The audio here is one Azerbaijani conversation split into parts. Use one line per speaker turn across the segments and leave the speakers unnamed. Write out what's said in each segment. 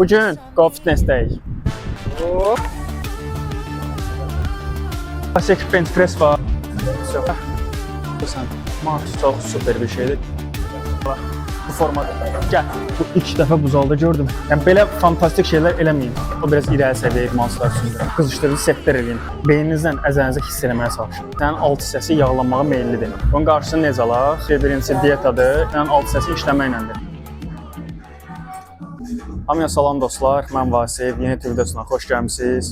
Bugün Go Fitness'dəyik. Klasik bench press var. Max çox super bir şeydir. Bu formada. Gəl, bu ilk dəfə bu zalda gördüm. Yəni belə fantastik şeylər eləməyin. O biraz irəli səviyyə idmançılar üçündür. Qızışdırıcı setlər eləyin. Beyninizdən əzənizi hiss eləməyə çalışın. Sənin alt hissəsi yağlanmağa meyillidir. Bunun qarşısını necə alaq? Birincisi diyetadır. Sənin alt hissəsi işləməklədir. Hamıya salam dostlar, mən Vasif, yeni videosuna xoş gəlmişsiniz.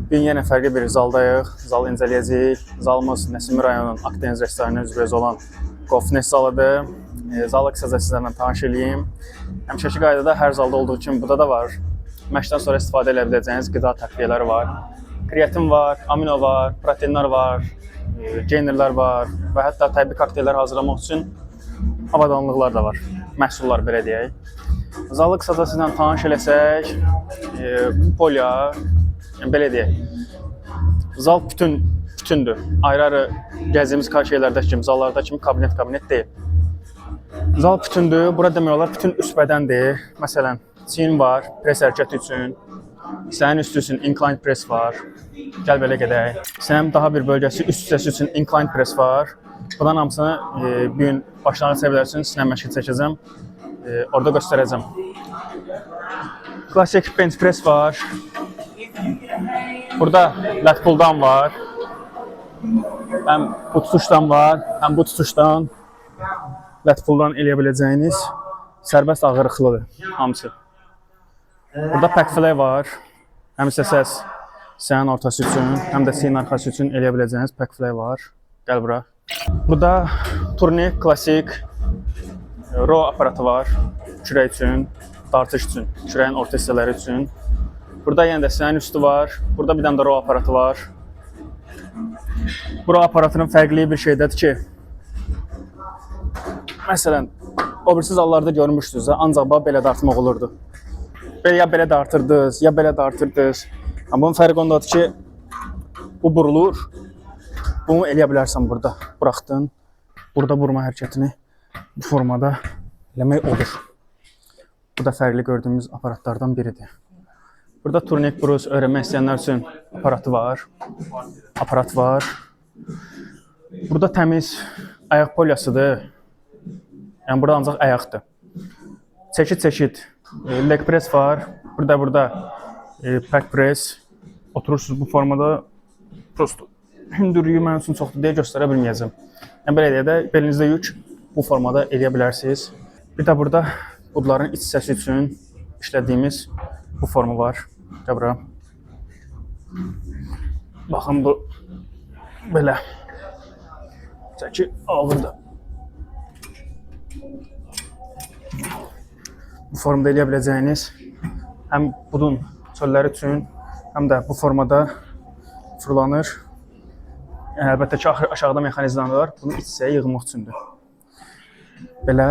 Bugün yenə fərqli bir zaldayıq, zal incələyəcəyik. Zalımız Nəsimi rayonunun Akdeniz restoranına üzrə olan Go Fitness zalıdır. Zalı qısaca sizlərlə tanış edeyim. Həmişəki qaydada hər zalda olduğu kimi burada da var. Məşqdən sonra istifadə edə biləcəyiniz qida təxliyələri var. Kreatin var, amino var, proteinlər var, geynerlər var və hətta təbii kokteyllər hazırlamaq üçün avadanlıqlar da var. Məhsullar belə deyək. Zalı qısaca sizlə tanış eləsək, bu polya, yəni belə deyək, zal bütündür. Ayrı-ayrı gəzdiyimiz şeylərdəki kimi, zallarda kimi kabinet deyil. Zal bütündür, bura demək olar bütün üst bədəndir. Məsələn, çiyin var, pres hərəkəti üçün, sənin üstü üçün incline press var. Gəl belə gedək. Sənin daha bir bölgəsi üst hissəsi üçün incline press var. Bundan hamısını bir gün başlanğıc səviyyələr üçün sinə məşqi çəkəcəm. Orada göstərəcəm. Klasik bench press var. Burada lat pull'dan var. Həm bu tutuşdan var, həm bu tutuşdan lat pull'dan eləyə biləcəyiniz sərbəst ağırlıqlıdır hamısı. Burada pack fly var. Həm səs sənin ortası üçün, həm də seyin arxası üçün eləyə biləcəyiniz pack fly var. Gəl bura. Burada turnik klasik row aparatı var, kürək üçün, dartış üçün, kürəyin orta hissələri üçün. Burada yenə də sənin üstü var, burada bir dənə də row aparatı var. Bu row aparatının fərqliyi bir şeydədir ki, məsələn, o birisi zallarda görmüşdünüz, ancaq belə dartmaq olurdu. Ya belə dartırdınız, ya belə dartırdınız. Bunun fərqi ondadır ki, bu burulur, bunu eləyə bilərsən burada. Buraxdın, burada vurma hərəkətini bu formada eləmək olur. Bu da fərqli gördüyümüz aparatlardan biridir. Burada turnik brus öyrənmək istəyənlər üçün aparat var. Burada təmiz ayaq polyasıdır. Yəni burada ancaq ayaqdır. Çeşid leg press var. Burada pack press. Oturursunuz bu formada. Prosto hündürlüyü mənim üçün çoxdur deyə göstərə bilməyəcəm. Yəni belə deyə də belinizdə yük bu formada eləyə bilərsiniz. Bir də burada budların iç hissəsi üçün işlədiyimiz bu formu var. Gəl bura. Baxın bu belə. Çəki ağırdır. Bu formada eləyə biləcəyiniz həm budun çölləri üçün, həm də bu formada fırlanır. Yəni, əlbəttə ki, aşağıda mexanizmlər var. Bunu iç hissəyə yığmaq üçündür. Belə.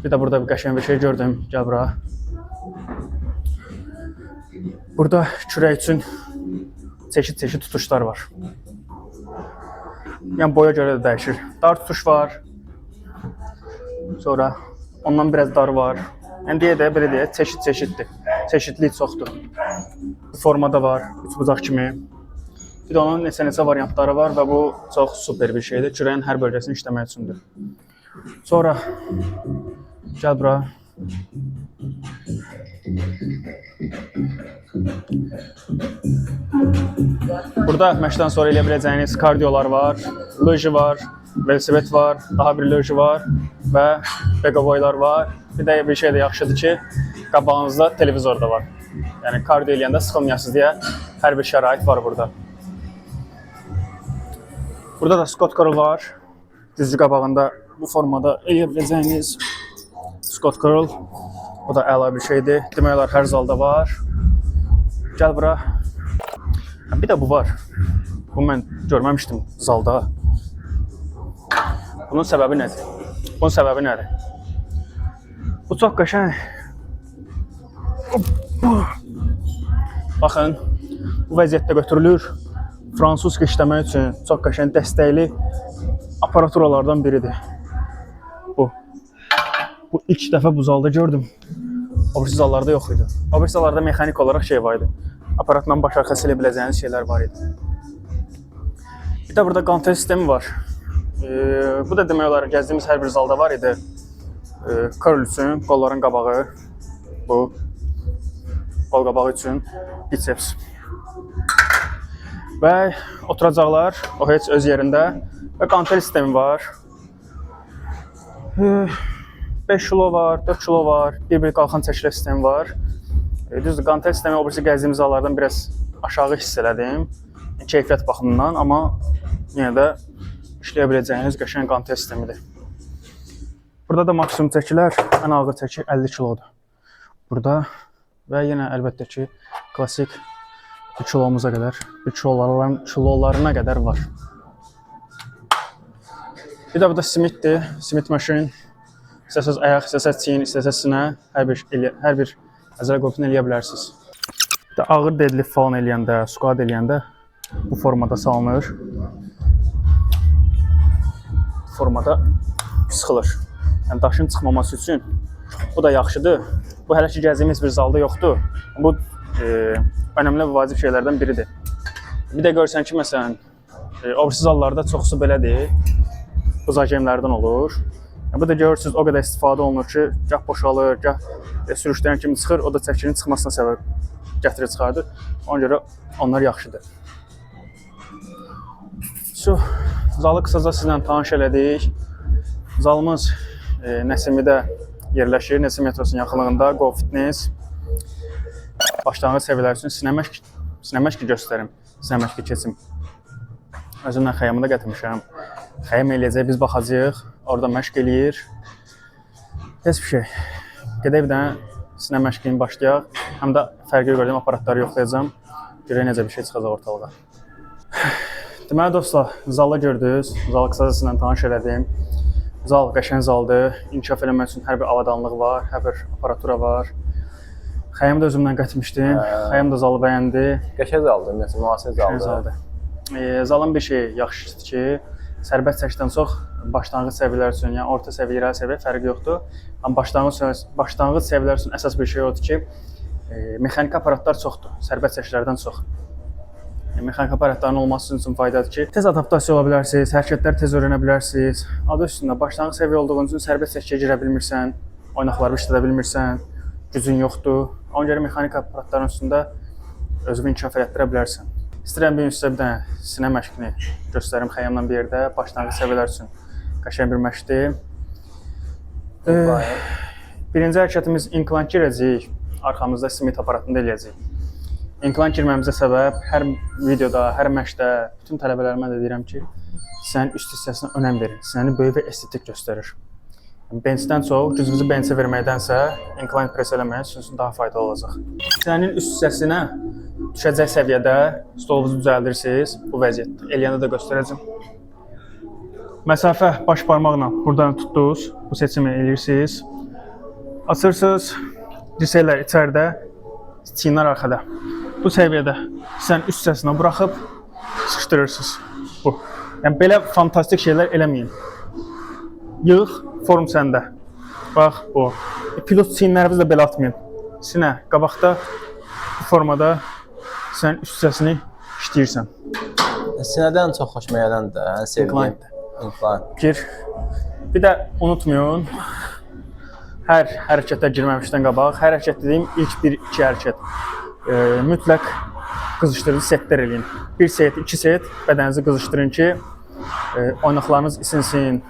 Bir də burada bir qəşəng bir şey gördüm. Gəl bura. Burada kürək üçün çeşid tutuşlar var. Yəni boya görə də dəyişir. Dar tutuş var. Sonra ondan biraz dar var. Yəni belə deyə çeşiddir. Çeşidlik çoxdur. Bu formada var, üçbucaq kimi. Bir də onun neçə variantları var və bu çox super bir şeydir. Kürəyin hər bölgəsini işləmək üçündür. Sonra gəl bura. Burada məşqdən sonra eləyə biləcəyiniz kardiolar var, löji var, velosiped var, daha bir löji var və begovoylar var. Bir də bir şey də yaxşıdır ki, qabağınızda televizor da var. Yəni kardio eləyəndə sıxılmayasınız deyə hər bir şərait var burada. Burada da Scott curl var. Dizci qabağında bu formada eləyə biləcəyiniz Scott curl. O da əla bir şeydir. Demək olar hər zalda var. Gəl bura. Bir də bu var. Bunu mən görməmişdim zalda. Bunun səbəbi nədir? Bu çox qəşəng. Baxın, bu vəziyyətdə götürülür. Fransız işləmək üçün çox qəşəng dəstəkli aparaturalardan biridir. Bu ilk dəfə bu zalda gördüm. O birisi zallarda yox idi. O birisi zallarda mexanik olaraq şey var idi. Aparatla baş arxa silə biləcəyiniz şeylər var idi. Bir də burada qantel sistemi var. Bu da demək olar gəzdiyimiz hər bir zalda var idi. Curl üçün qolların qabağı, bu qol qabağı üçün biceps. Və oturacaqlar, o heç öz yerində və qantel sistemi var. 5 kilo var, 4 kilo var, bir qalxan çəkilmə sistemi var. Düzdür, qantel sistemi o birisi gəzdiyimiz zallardan biraz aşağı hiss elədim, keyfiyyət baxımından, amma yenə də işləyə biləcəyiniz qəşəng qantel sistemidir. Burada da maksimum çəkilər, ən ağır çəki 50 kilodur. Burada və yenə əlbəttə ki, klasik 1 kilomuza qədər, 1 kilolarına qədər var. Bir də bu da Smith'dir, Smith maşın. İstəsəz ayaq, istəsəz çiyin, istəsəz sinə, hər bir əzələ qrupunu eləyə bilərsiniz. Bir də ağır deadlift falan eləyəndə, squat eləyəndə bu formada salınır. Bu formada sıxılır. Yəni daşın çıxmaması üçün bu da yaxşıdır. Bu hələ ki gəzdiyimiz bir zalda yoxdur. Bu önəmli və vacib şeylərdən biridir. Bir də görsən ki, məsələn, o birisi zallarda çoxsu belədir. Bu zagemlərdən olur. Bu da görürsünüz, o qədər istifadə olunur ki, gah boşalır, gah sürüşdürən kimi çıxır, o da çəkinin çıxmasına səbəb gətirir çıxardır. Ona görə onlar yaxşıdır. Zalı qısaca sizlə tanış elədik. Zalımız Nəsimidə yerləşir, Nəsim metrosunun yaxınlığında Go Fitness. Başlanğıc səviyyələr üçün sinə məşqi göstərim, sinə məşqi keçim. Özümlə xəyamı da gətirmişəm. Xəyam eləyəcək, biz baxacağıq, orada məşq eləyir. Heç bir şey. Gedək bir dənə sinə məşqini başlayaq. Həm də fərqli gördüyüm aparatları yoxlayacağım. Görək necə bir şey çıxacaq ortalığa. Deməli dostlar, zalı gördünüz, zalı qısaca sizlə tanış elədim. Zal qəşəng zaldır, inkişaf eləmək üçün hər bir avadanlıq var, hər bir aparatura var. Xəyamı da özümdən qətmişdim, xəyam da zalı bəyəndi.
Qəşəng zaldır, məsələn, müasir zaldır.
Zalın bir şey yaxşıdır ki, sərbəst çəkdən çox başlanğıc səviyyələr üçün, yəni orta səviyyə, irəli səviyyə fərqi yoxdur. Amma başlanğıc səviyyələr üçün əsas bir şey odur ki, mexaniki aparatlar çoxdur, sərbəst çəkilərdən çox. Mexanik aparatların olması üçün faydadır ki, tez adaptasiya ola bilərsiniz, hərəkətləri tez öyrənə bilərsiniz. Adı üstündə başlanğıc səviyyə olduğun üçün sərbəst çəkiyə girə bilmirsən, oynaqları işlədə bilmirsən, gücün yoxdur. Ona görə mexanik aparatların üstündə özünü inkişaf elətdirə bilərsən. İstəyirəm bir sizə bir dənə sinə məşqini göstərim xəyamla bir yerdə. Başlanğıc səviyyələr üçün qəşəng bir məşqdir. Birinci hərəkətimiz incline girəcəyik, arxamızda Smith aparatında eləyəcəyik. İncline girməmizə səbəb hər videoda, hər məşqdə bütün tələbələrimə də deyirəm ki, sinənin üst hissəsinə önəm verin. Sinəni böyük və estetik göstərir. Benchdən çox, gücünüzü benchə verməkdənsə incline press eləməyə sizin üçün daha faydalı olacaq. Sinənin üst hissəsinə düşəcək səviyyədə stolunuzu düzəldirsiniz. Bu vəziyyətdə. Eləyəndə də göstərəcəm. Məsafə baş barmaqla buradan tutdunuz. Bu seçimi eləyirsiniz. Açırsınız. Dirseklər içəridə, çiyinlər arxada. Bu səviyyədə sinənin üst hissəsinə buraxıb sıxışdırırsınız. Bu. Yəni belə fantastik şeylər eləməyin. Yığ, form səndə. Bax, bu. Pilot çiyinlərinizi də belə atmayın. Sinə qabaqda bu formada sən üst hissəsini işləyirsən.
Sinədən çox xoşuma gələn də, ən sevdiyim incline.
Gir. Bir də unutmayın, hər hərəkətə girməmişdən qabaq, hər hərəkət dediyim ilk 1-2 hərəkət. Mütləq qızışdırıcı setlər eləyin. 1 set, 2 set bədəninizi qızışdırın ki, oynaqlarınız isinsin,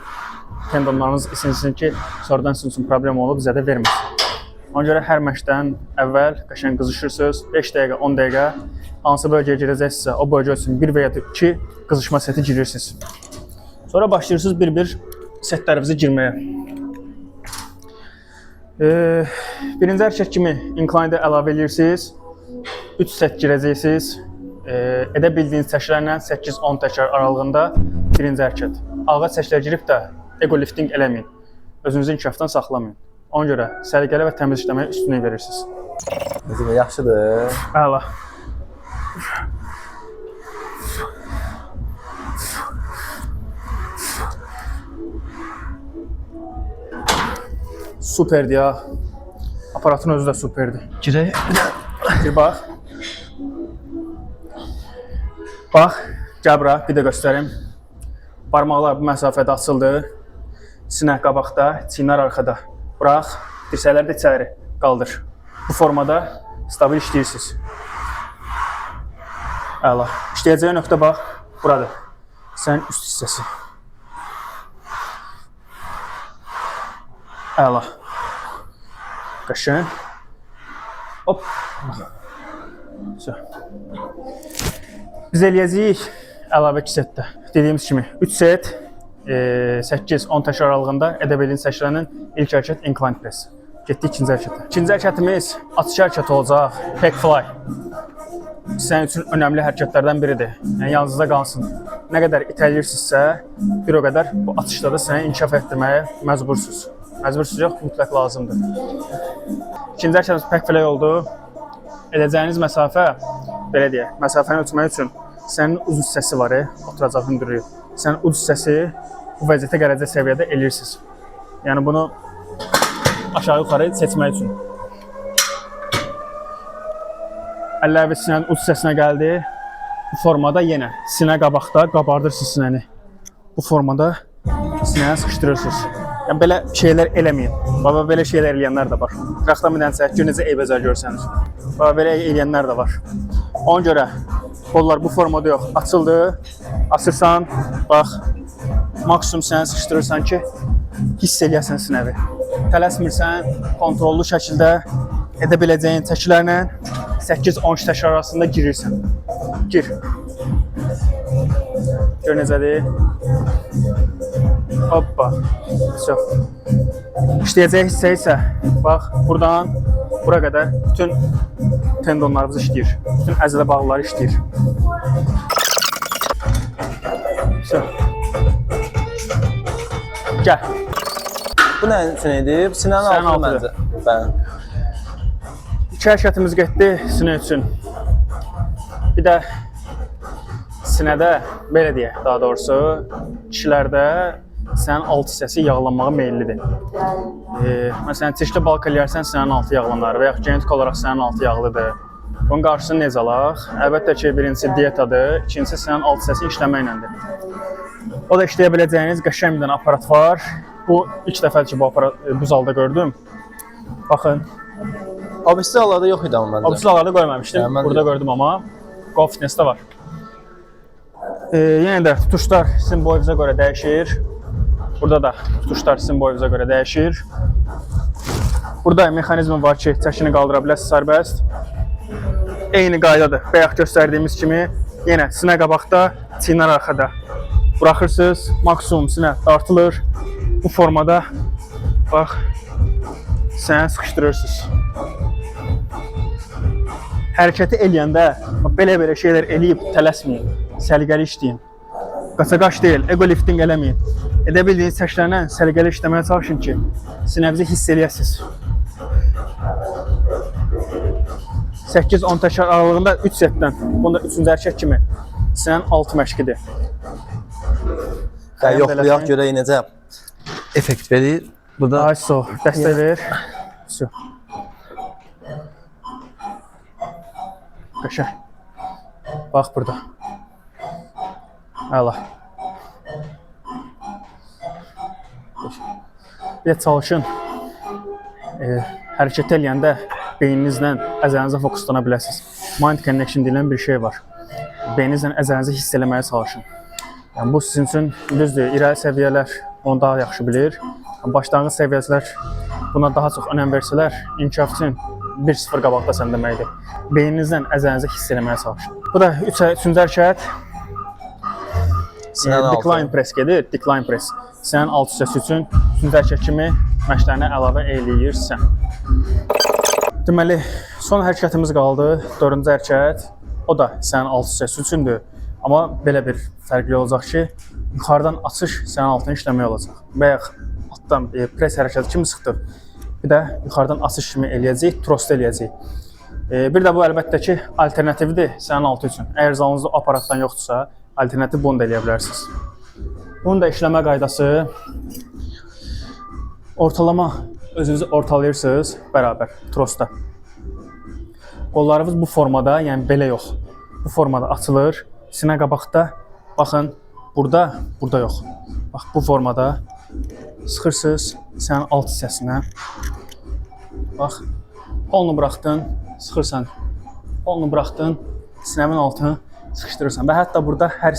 tendonlarınız isinsin ki, sonradan sizin üçün problem olub zədə verməsin. Ona görə hər məşqdən əvvəl qəşəng qızışırsınız, 5 dəqiqə, 10 dəqiqə hansı bölgəyə girəcəksə, o bölgə üçün 1 və ya 2 qızışma seti girirsiniz. Sonra başlayırsınız bir-bir setlərinizi girməyə. Birinci hərəkət kimi incline-də əlavə edirsiniz. 3 set girəcəksiniz. Edə bildiyiniz çəkilərlə 8-10 təkrar aralığında birinci hərəkət. Ağır çəkilər girib də ego lifting eləməyin. Özünüzü inkişafdan saxlamayın. Ona görə səliqəli və təmiz işləməyə üstünlük verirsiniz.
Necə, yaxşıdır.
Əla. Superdir ya. aparatın özü də superdir.
Girək.
Bir bax. Bax, gəl bura, bir də göstərim. Barmaqlar bu məsafədə açıldı. Sinə qabaqda, çiyinlər arxada. Burax, dirsəklər də içəri qaldır. Bu formada stabil işləyirsiniz. Əla. İşləyəcəyi nöqtə bax, buradır. Sənin üst hissəsi. Əla. Qəşəng. Hop. Biz eləyəcəyik əlavə 2 setdə. Dediyimiz kimi 3 set 8-10 təkrar aralığında edə bildiyiniz təkrarın ilk hərəkət incline press. Getdik ikinci hərəkətə. İkinci hərəkətimiz açıq hərəkət olacaq. Pec fly. Sənin üçün önəmli hərəkətlərdən biridir. Yəni yanınızda qalsın. Nə qədər itələyirsinizsə, bir o qədər bu atışda da səni inkişaf etdirməyə məcbursunuz. Məcbursunuz yox, mütləq lazımdır. İkinci hərəkətimiz pec fly oldu. Edəcəyiniz məsafə, belə deyək, məsafəni ölçmək üçün sənin uz hissəsi var, oturacaq hündürlüyü. Sənin uz hissəsi bu vəziyyətə gələcək səviyyədə eləyirsiniz. Yəni bunu aşağı-yuxarı seçmək üçün. Əlləri sinənin uc hissəsinə gəldi. Bu formada yenə sinə qabaqda qabardırsınız sinəni. Bu formada sinəni sıxışdırırsınız. Yəni belə şeylər eləməyin. Baba belə şeylər eləyənlər də var. Qıraqdan bir dənə çək, gör necə eybəcər görsəniz. Baba belə eləyənlər də var. Ona görə qollar bu formada yox, açıldı. Açırsan, bax, maksimum səni sıxışdırırsan ki, hiss eləyəsən sinəvi. Tələsmirsən, kontrollu şəkildə edə biləcəyin çəkilərlə 8-10 təkrar arasında girirsən. Gir. Gör necədir. Hoppa. İşləyəcək hissə isə, bax, buradan bura qədər bütün tendonlarımız işləyir. Bütün əzələ bağlıları işləyir. Gəl.
Bu nəyin üçün idi? Sinənin altı məncə. Bəli.
İki hərəkətimiz getdi sinə üçün. Bir də sinədə, belə deyək, daha doğrusu, kişilərdə sinənin alt hissəsi yağlanmağa meyillidir. Məsələn, çirkli balıq eləyərsən sinənin altı yağlanar və yaxud genetik olaraq sinənin altı yağlıdır. Bunun qarşısını necə alaq? Əlbəttə ki, birincisi diyetadır, ikincisi sinənin alt hissəsi işləməklədir. O da işləyə biləcəyiniz qəşəng bir dənə aparat var. Bu ilk dəfədir ki, bu zalda gördüm. Baxın.
Obisi zallarda yox idi amma məncə.
Obisi zallarda görməmişdim. Burada gördüm amma. Go Fitness'də var. Yenə də tutuşlar sizin boyunuz'a görə dəyişir. Burada da tutuşlar sizin boyunuz'a görə dəyişir. Burada mexanizmi var ki, çəkini qaldıra biləsiniz sərbəst. Eyni qaydadır. Bayaq göstərdiyimiz kimi yenə sinə qabaqda, çiyinlər arxada. Buraxırsınız, maksimum sinə dartılır. Bu formada bax, sinəni sıxışdırırsınız. Hərəkəti eləyəndə belə şeylər eləyib tələsməyin, səliqəli işləyin. Qaçaqaç deyil, ego lifting eləməyin. Edə bildiyiniz çəklərlə səliqəli işləməyə çalışın ki, sinəvizi hiss eləyəsiniz. 8-10 təkrar aralığında 3 setdən, bunda 3-cü hərəkət kimi sinənin altı məşqidir.
Yoxlayaq görək necə effekt verir. Burada
Ay so, dəstək ver. So. Qəşəng. Bax burada. Əla. Bir də çalışın. Hərəkət eləyəndə beyninizlə əzəlinizə fokuslana biləsiniz. Mind connection deyilən bir şey var. Beyninizlə əzəlinizi hiss eləməyə çalışın. Yəni, bu sizin üçün düzdür, irəli səviyyələr onu daha yaxşı bilir. Başlanğıc səviyyələr buna daha çox önəm versələr, inkişaf üçün 1-0 qabaqdasan deməkdir. Beyninizlə əzəlinizi hiss eləməyə çalışın. Bu da üçüncü hərəkət. Decline press gedir, decline press. Sinənin alt hissəsi üçün üçüncü hərəkət kimi məşqlərinə əlavə eləyirsən. Deməli, son hərəkətimiz qaldı, dördüncü hərəkət. O da sinənin alt hissəsi üçündür. Amma belə bir fərqli olacaq ki, yuxarıdan açış sinənin altına işləmək olacaq. Bayaq altdan press hərəkəti kimi sıxdıq. Bir də yuxarıdan açış kimi eləyəcəyik, trost eləyəcəyik. Bir də bu əlbəttə ki, alternativdir sinənin altı üçün. Əgər zalınızda o aparatdan yoxdursa, alternativ bunu da eləyə bilərsiniz. Bunun da işləmə qaydası ortalama özünüzü ortalayırsınız bərabər trosda. Qollarınız bu formada, yəni belə yox. Bu formada açılır. Sinə qabaqda, baxın, burada yox. Bax, bu formada sıxırsınız sinənin alt hissəsinə. Bax, qolunu buraxdın, sıxırsan. Qolunu buraxdın, sinəmin altını sıxışdırırsan. Və hətta burada hər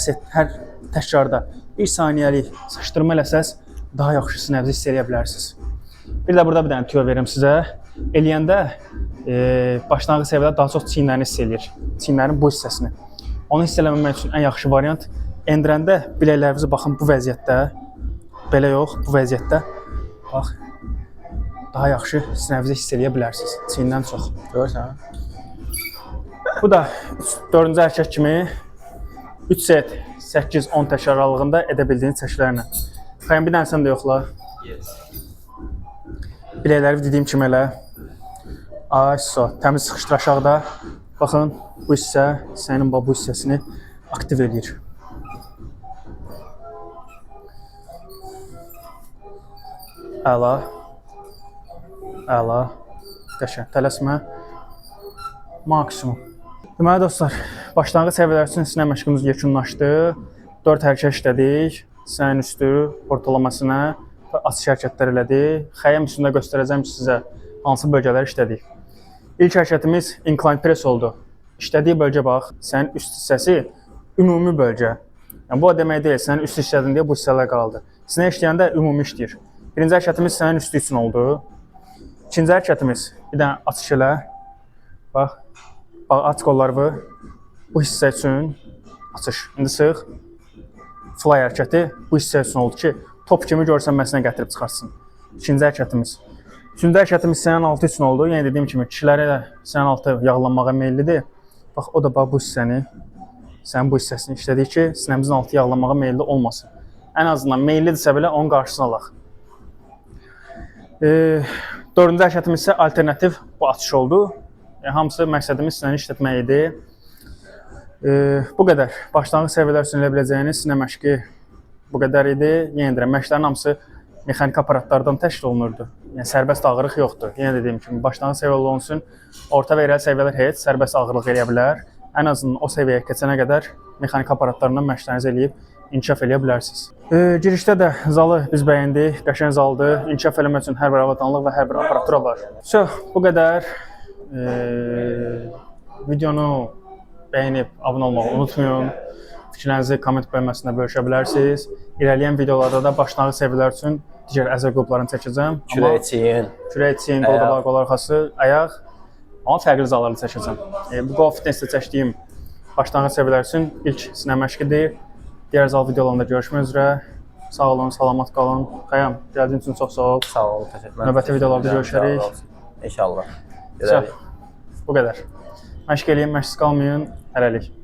təkrarda 1 saniyəlik sıxışdırma eləsəz, daha yaxşı sinənizi hiss edə bilərsiniz. Bir də burada bir dənə tüyo verim sizə. Eləyəndə başlanğıc səviyyədə daha çox çiyinlərini hiss eləyir. Çiyinlərin bu hissəsini. Onu hiss eləməmək üçün ən yaxşı variant endirəndə biləklərinizi baxın bu vəziyyətdə, belə yox, bu vəziyyətdə bax, daha yaxşı sinənizi hiss eləyə bilərsiniz çiyindən çox.
Görürsən?
Bu da 4-cü hərəkət kimi 3 set 8-10 təkrar aralığında edə bildiyiniz çəklərlə. Xəyəm bir dənəsini də yoxla. Biləkləri dediyim kimi elə. Təmiz sıxışdır aşağıda. Baxın, bu hissə sinənin bu hissəsini aktiv edir. Əla. Əla. Qəşəng. Tələsmə. Maksimum. Deməli dostlar, başlanğıc səviyyələr üçün sinə məşqimiz yekunlaşdı. 4 hərəkət işlədik. Sinənin üstü ortalamasına və açış hərəkətlər elədik. Xəyəm üstündə göstərəcəm ki, sizə hansı bölgələr işlədik. İlk hərəkətimiz incline press oldu. İşlədiyi bölgə bax, sənin üst hissəsi ümumi bölgə. Yəni bu o demək deyil, sənin üst işlədin deyə bu hissələr qaldı. Sinə işləyəndə ümumi işləyir. Birinci hərəkətimiz sənin üstü üçün oldu. İkinci hərəkətimiz bir dənə açış elə. Bax, aç qollarını bu hissə üçün açış. İndi sıx. Fly hərəkəti bu hissə üçün oldu ki, top kimi görsənməsinə gətirib çıxarsın. İkinci hərəkətimiz. Üçüncü hərəkətimiz sinənin altı üçün oldu. Yəni dediyim kimi, kişilərə də sinənin altı yağlanmağa meyillidir. Bax, o da bu hissəni, sinənin bu hissəsini işlədik ki, sinəmizin altı yağlanmağa meyilli olmasın. Ən azından meyillidirsə belə onun qarşısını alaq. Dördüncü hərəkətimiz isə alternativ bu açış oldu. Hamısı məqsədimiz sinəni işlətmək idi. Bu qədər. Başlanğıc səviyyələr üçün elə biləcəyiniz sinə məşqi bu qədər idi. Yenə deyirəm, məşqlərin hamısı mexaniki aparatlardan təşkil olunurdu. Yəni sərbəst ağırlıq yoxdur. Yenə dediyim kimi, başlanğıc səviyyələr olsun, orta və irəli səviyyələr heç sərbəst ağırlıq eləyə bilər. Ən azından o səviyyəyə keçənə qədər mexaniki aparatlarından məşqlərinizi eləyib inkişaf eləyə bilərsiniz. Girişdə də zalı biz bəyəndik. Qəşəng zaldır. İnkişaf eləmək üçün hər bir avadanlıq və hər bir aparatura var. Bu qədər. Videonu bəyənib abunə olmağı unutmayın. Fikirlərinizi komment bölməsində bölüşə bilərsiniz. İrəliyən videolarda da başlanğıc səviyyələr üçün digər əzəl qruplarını çəkəcəm.
Kürək çiyin,
qol qabağı, qol arxası, ayaq. Amma fərqli zalları çəkəcəm. Bu Go Fitness-də çəkdiyim başlanğıc səviyyələr üçün ilk sinə məşqidir. Digər zal videolarında görüşmək üzrə. Sağ olun, salamat qalın. Xəyam, gəldiyiniz üçün çox sağ ol.
Sağ olun, təşəkkür edirəm.
Növbəti videolarda görüşərik.
İnşallah.
Bu qədər. Məşq eləyin, məşqsiz qalmayın. Hələlik.